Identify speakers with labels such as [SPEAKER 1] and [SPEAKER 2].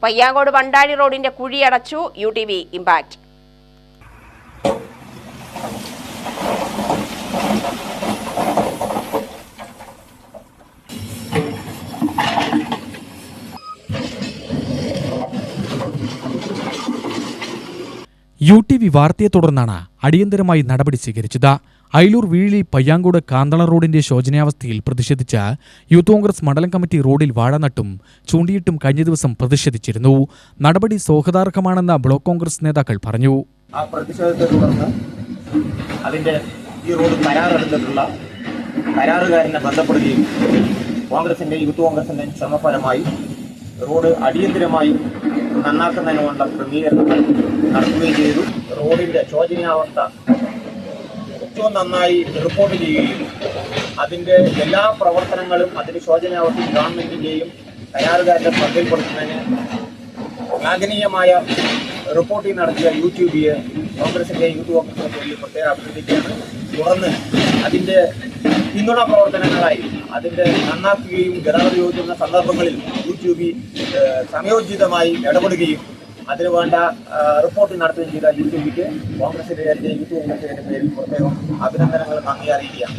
[SPEAKER 1] പയ്യാങ്കോട് വണ്ടാഴി റോഡിന്റെ കുഴിയടച്ചു UTV impact.
[SPEAKER 2] UTV വാർത്തയെ തുടർന്നാണ് അടിയന്തരമായി നടപടി സ്വീകരിച്ചത്. അയിലൂർ വീഴിൽ പയ്യാങ്കോട് കാന്തള റോഡിന്റെ ശോചനീയാവസ്ഥയിൽ പ്രതിഷേധിച്ച് യൂത്ത് കോൺഗ്രസ് മണ്ഡലം കമ്മിറ്റി റോഡിൽ വാഴ നട്ടും ചൂണ്ടിയിട്ടും കഴിഞ്ഞ ദിവസം പ്രതിഷേധിച്ചിരുന്നു. നടപടി സ്വാഗതാർഹമാണെന്ന് ബ്ലോക്ക് കോൺഗ്രസ് നേതാക്കൾ പറഞ്ഞു.
[SPEAKER 3] ആ പ്രതിഷേധത്തെ തുടർന്ന് അതിന്റെ ഈ റോഡ് കരാറെടുത്തിട്ടുള്ള കരാറുകാരനെ ബന്ധപ്പെടുകയും യൂത്ത് കോൺഗ്രസിന്റെ ശ്രമഫലമായി റോഡ് അടിയന്തരമായി നന്നാക്കുന്നതിനുള്ള ക്രമീകരണങ്ങൾ നടത്തുകയും ചെയ്തു. റോഡിന്റെ ശോചനീയാവസ്ഥ ഏറ്റവും നന്നായി റിപ്പോർട്ട് ചെയ്യുകയും അതിന്റെ എല്ലാ പ്രവർത്തനങ്ങളും അതിന്റെ ശോചനീയാവസ്ഥ ഗവൺമെന്റിന്റെയും കരാറുകാരുടെ ശ്രദ്ധയിൽപ്പെടുത്തുന്നതിന് ശ്ലാഘനീയമായ റിപ്പോർട്ടിംഗ് നടത്തിയ UTVയെ കോൺഗ്രസിന്റെ യൂത്ത് കോൺഗ്രസിന്റെ പേരിൽ പ്രത്യേകം അഭിനന്ദിക്കുകയാണ്. തുടർന്ന് അതിന്റെ പിന്തുണ പ്രവർത്തനങ്ങളായി അതിന്റെ നന്നാക്കുകയും ഗതാഗത യോജിക്കുന്ന സന്ദർഭങ്ങളിൽ UTV സമയോചിതമായി ഇടപെടുകയും അതിനുവേണ്ട റിപ്പോർട്ടിംഗ് നടത്തുകയും ചെയ്ത UTVക്ക് കോൺഗ്രസിന്റെ യൂത്ത് കോൺഗ്രസിന്റെ പേരിൽ പ്രത്യേകം അഭിനന്ദനങ്ങൾ നന്ദി അറിയിക്കുകയാണ്.